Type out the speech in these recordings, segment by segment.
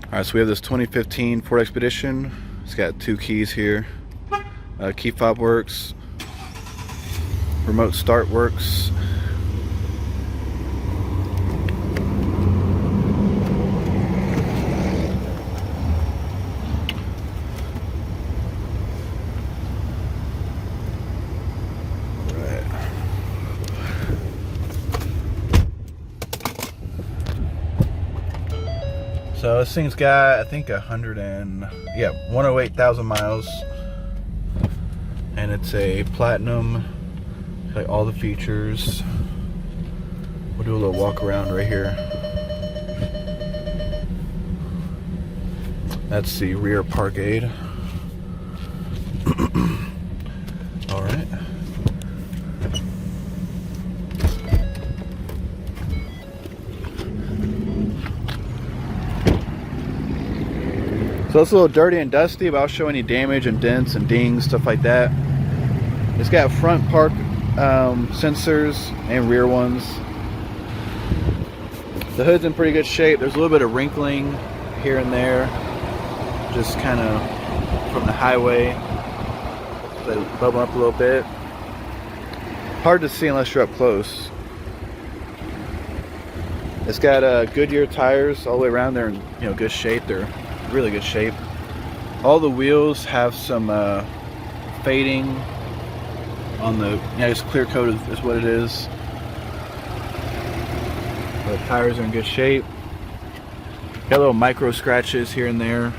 Alright, so we have this 2015 Ford Expedition. It's got 2 keys here. Key fob works. Remote start works. So this thing's got, I think, 108,000 miles, and it's a platinum. Like all the features. We'll do a little walk around right here. That's the rear park aid. All right. So it's a little dirty and dusty, but I'll show any damage and dents and dings, stuff like that. It's got front park sensors and rear ones. The hood's in pretty good shape. There's a little bit of wrinkling here and there, just kind of from the highway. So bubbling up a little bit. Hard to see unless you're up close. It's got Goodyear tires all the way around. They're in good shape. They're really good shape. All the wheels have some fading on the, it's clear coat is what it is. The tires are in good shape. Got little micro scratches here and there.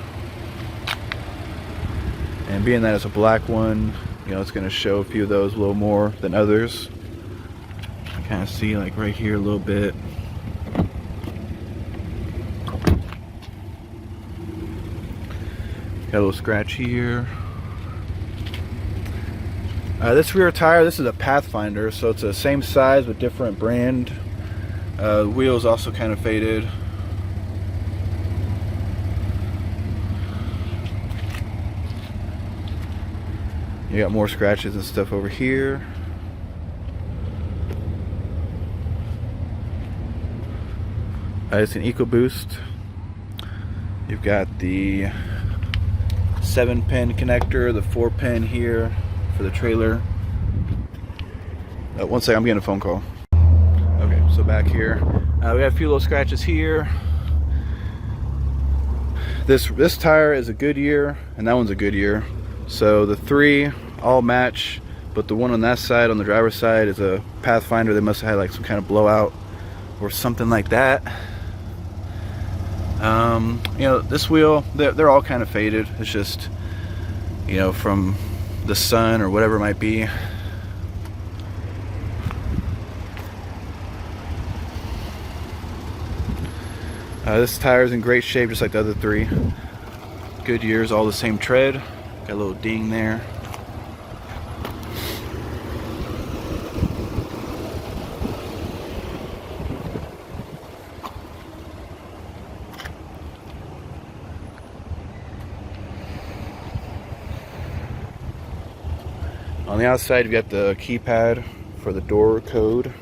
And being that it's a black one, it's going to show a few of those a little more than others. You kind of see like right here a little bit. Got a little scratch here. This rear tire, this is a Pathfinder, so it's the same size but different brand. The wheels also kind of faded. You got more scratches and stuff over here. It's an EcoBoost. You've got the 7-pin connector, the 4-pin here for the trailer. One second, I'm getting a phone call. Okay, so back here, we got a few little scratches here. This tire is a Goodyear, and that one's a Goodyear. So the 3 all match, but the one on that side, on the driver's side, is a Pathfinder. They must have had like some kind of blowout or something like that. This wheel, they're all kind of faded. It's just, from the sun or whatever it might be. This tire's in great shape, just like the other 3. Goodyear's all the same tread. Got a little ding there. On the outside, you've got the keypad for the door code.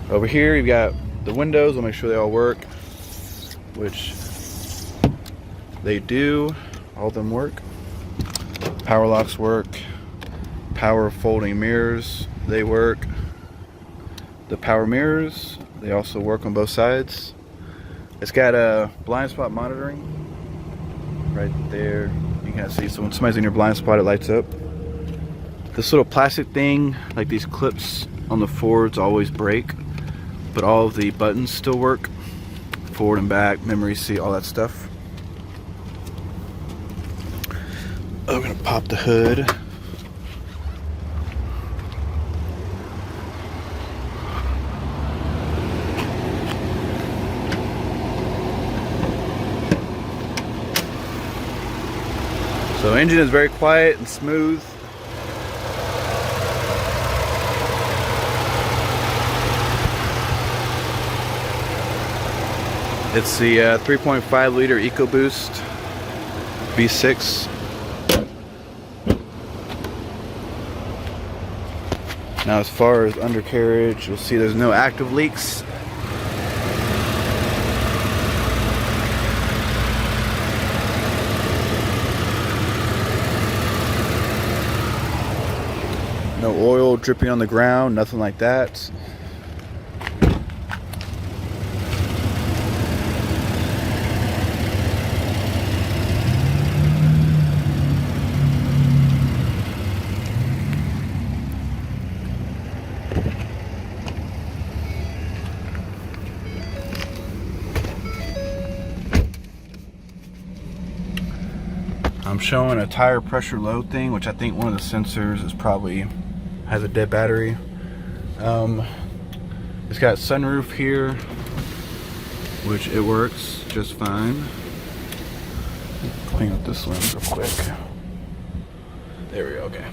Over here, you've got the windows. We'll make sure they all work, which they do. All of them work. Power locks work. Power folding mirrors, they work. The power mirrors, they also work on both sides. It's got a blind spot monitoring right there. You can kind of see, so when somebody's in your blind spot, it lights up. This little plastic thing, like these clips on the Fords, always break, but all of the buttons still work. Forward and back, memory seat, all that stuff. I'm gonna pop the hood. So engine is very quiet and smooth. It's the 3.5 liter EcoBoost V6. Now as far as undercarriage, you'll see there's no active leaks. dripping on the ground, nothing like that. I'm showing a tire pressure load thing, which I think one of the sensors is probably has a dead battery. It's got sunroof here, which it works just fine. Clean up this lens real quick. There we go. Okay.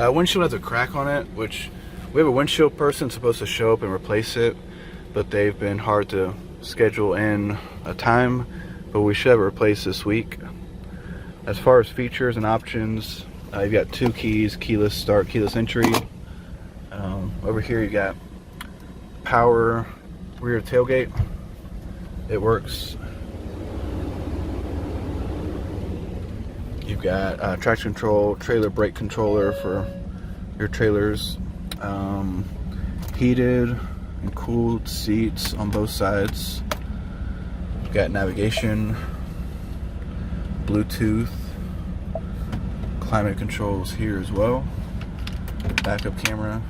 Windshield has a crack on it, which we have a windshield person supposed to show up and replace it, but they've been hard to schedule in a time. But we should have it replaced this week. As far as features and options, you've got 2 keys, keyless start, keyless entry. Over here you got power rear tailgate. It works. You've got traction control, trailer brake controller for your trailers. Heated and cooled seats on both sides. You've got navigation, Bluetooth, climate controls here as well, backup camera,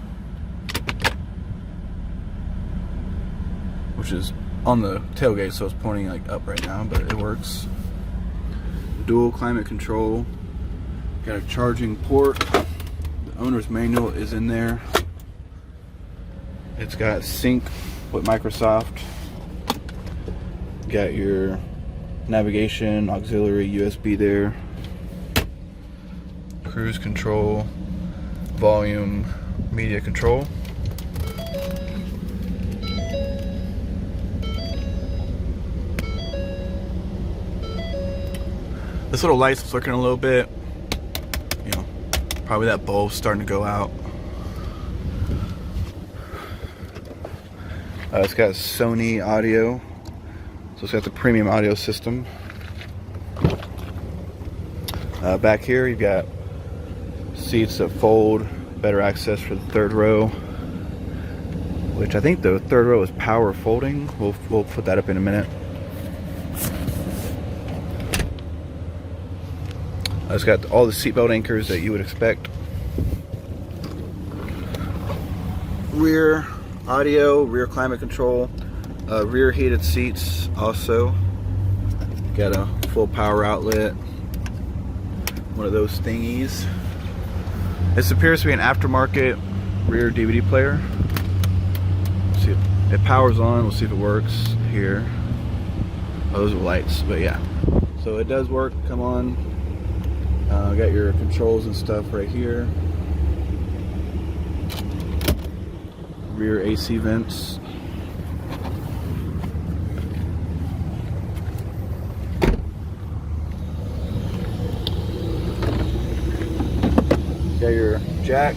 which is on the tailgate, so it's pointing like up right now, but it works. Dual climate control, got a charging port. The owner's manual is in there. It's got sync with Microsoft. Got your navigation, auxiliary, USB there, cruise control, volume, media control. This little light's flickering a little bit, you know, probably that bulb's starting to go out. It's got Sony audio. So it's got the premium audio system. Back here you've got seats that fold, better access for the third row, which I think the third row is power folding. We'll put that up in a minute. It's got all the seatbelt anchors that you would expect. Rear audio, rear climate control. Rear heated seats also. Got a full power outlet. One of those thingies. This appears to be an aftermarket rear DVD player. Let's see if it powers on. We'll see if it works here. Oh, those are lights, but yeah. So it does work. Come on. Got your controls and stuff right here. Rear AC vents. Got your jack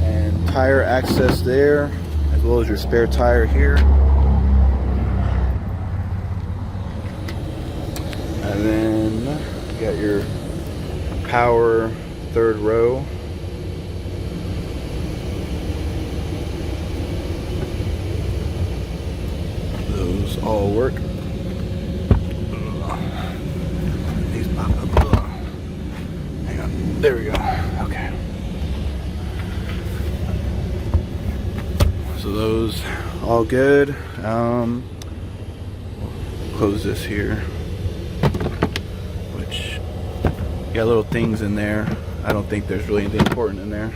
and tire access there, as well as your spare tire here. And then you got your power third row. Those all work. These pop up. Hang on. There we go. Okay. So those all good. Close this here. Which got little things in there. I don't think there's really anything important in there.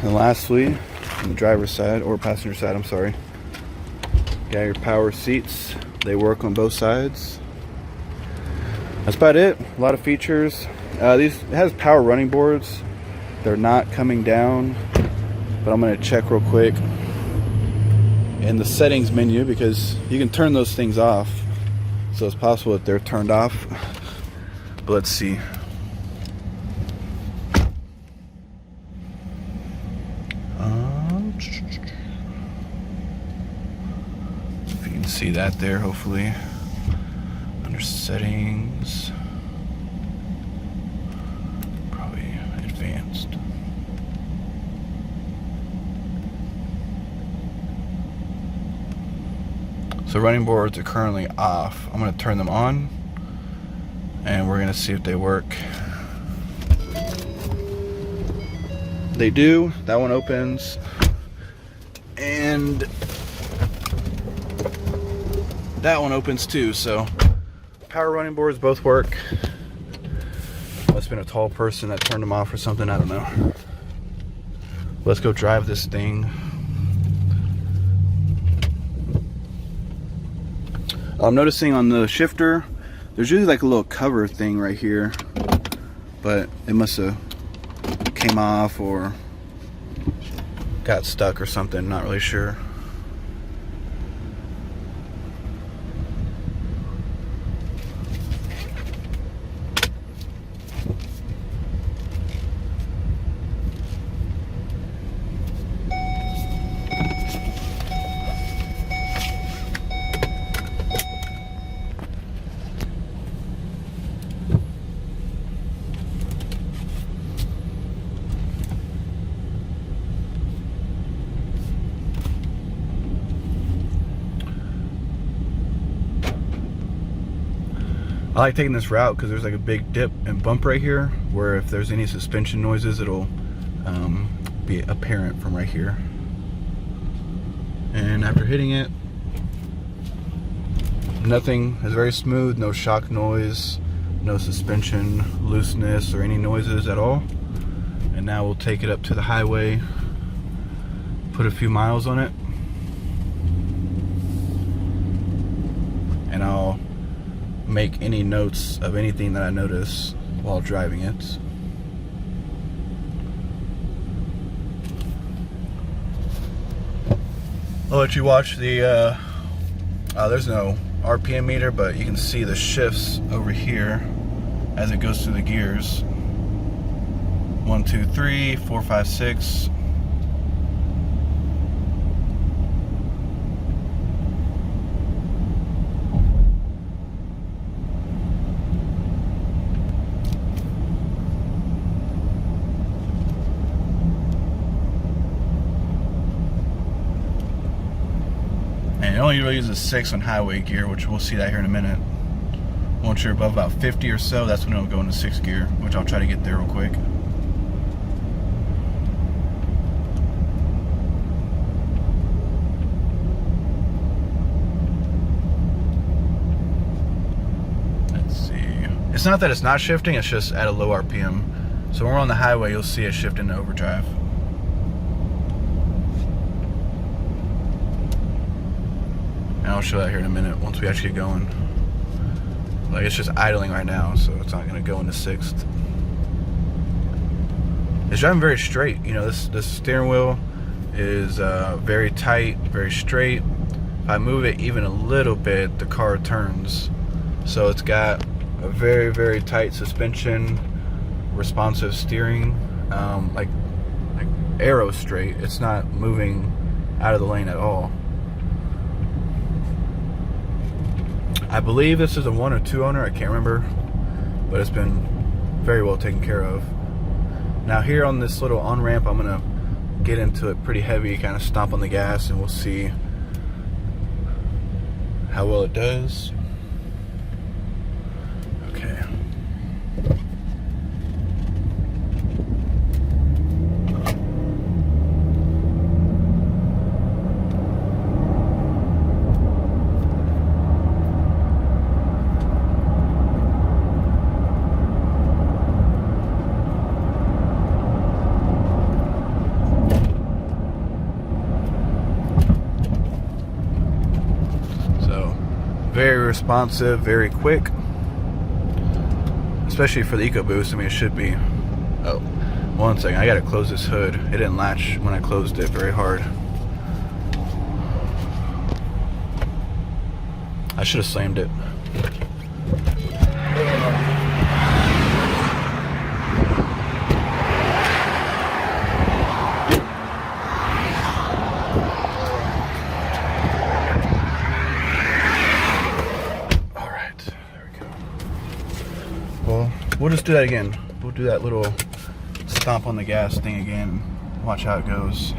And lastly, on the driver's side, or passenger side, I'm sorry, got your power seats. They work on both sides. That's about it. A lot of features. It has power running boards. They're not coming down, but I'm going to check real quick in the settings menu, because you can turn those things off. So it's possible that they're turned off. But let's see. If you can see that there, hopefully. Under settings. So running boards are currently off. I'm gonna turn them on and we're gonna see if they work. They do. That one opens, and that one opens too. So power running boards both work. Must have been a tall person that turned them off or something, I don't know. Let's go drive this thing. I'm noticing on the shifter, there's usually like a little cover thing right here, but it must have came off or got stuck or something, not really sure. I like taking this route because there's like a big dip and bump right here where if there's any suspension noises, it'll be apparent from right here. And after hitting it, nothing is very smooth, no shock noise, no suspension looseness or any noises at all. And now we'll take it up to the highway, put a few miles on it, and I'll make any notes of anything that I notice while driving it. I'll let you watch the there's no RPM meter, but you can see the shifts over here as it goes through the gears. 1, 2, 3, 4, 5, 6. And it only really uses 6 on highway gear, which we'll see that here in a minute. Once you're above about 50 or so, that's when it'll go into 6th gear, which I'll try to get there real quick. Let's see. It's not that it's not shifting, it's just at a low RPM. So when we're on the highway, you'll see it shift into overdrive. And I'll show that here in a minute once we actually get going. Like, it's just idling right now, so it's not going to go into 6th. It's driving very straight. You know, this steering wheel is very tight, very straight. If I move it even a little bit, the car turns. So it's got a very, very tight suspension, responsive steering, like arrow straight. It's not moving out of the lane at all. I believe this is a 1 or 2 owner, I can't remember, but it's been very well taken care of. Now here on this little on-ramp, I'm gonna get into it pretty heavy, kind of stomp on the gas, and we'll see how well it does. Okay. Very responsive, very quick, especially for the EcoBoost. I mean, it should be. Oh, one second, I gotta close this hood. It didn't latch when I closed it very hard. I should have slammed it. We'll just do that again. We'll do that little stomp on the gas thing again. Watch how it goes.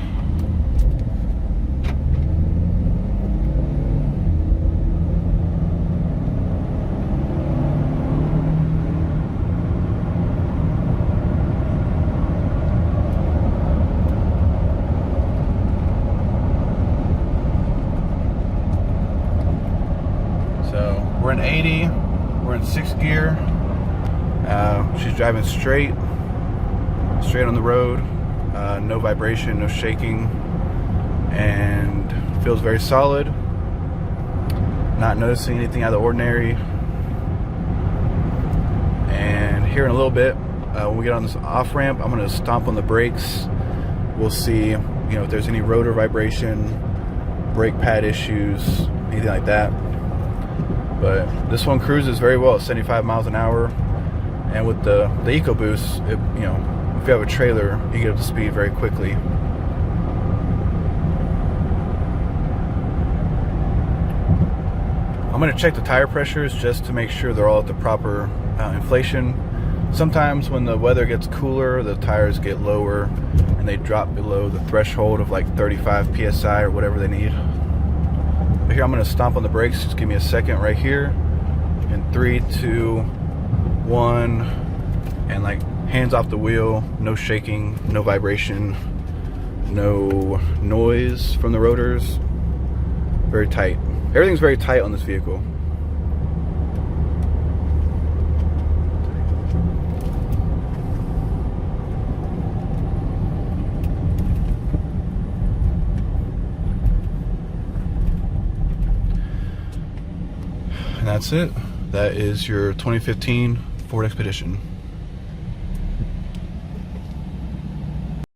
doing 80. We're in 6th gear. She's driving straight on the road. No vibration, no shaking, and feels very solid. Not noticing anything out of the ordinary. And here in a little bit, when we get on this off ramp, I'm going to stomp on the brakes. We'll see, if there's any rotor vibration, brake pad issues, anything like that. But this one cruises very well at 75 miles an hour, and with the EcoBoost, if you have a trailer, you get up to speed very quickly. I'm going to check the tire pressures just to make sure they're all at the proper inflation. Sometimes when the weather gets cooler, the tires get lower and they drop below the threshold of like 35 psi or whatever they need. But here I'm going to stomp on the brakes. Just give me a second right here. In 3, 2, 1, and like hands off the wheel, no shaking, no vibration, no noise from the rotors. Very tight. Everything's very tight on this vehicle. And that's it. That is your 2015 Ford Expedition.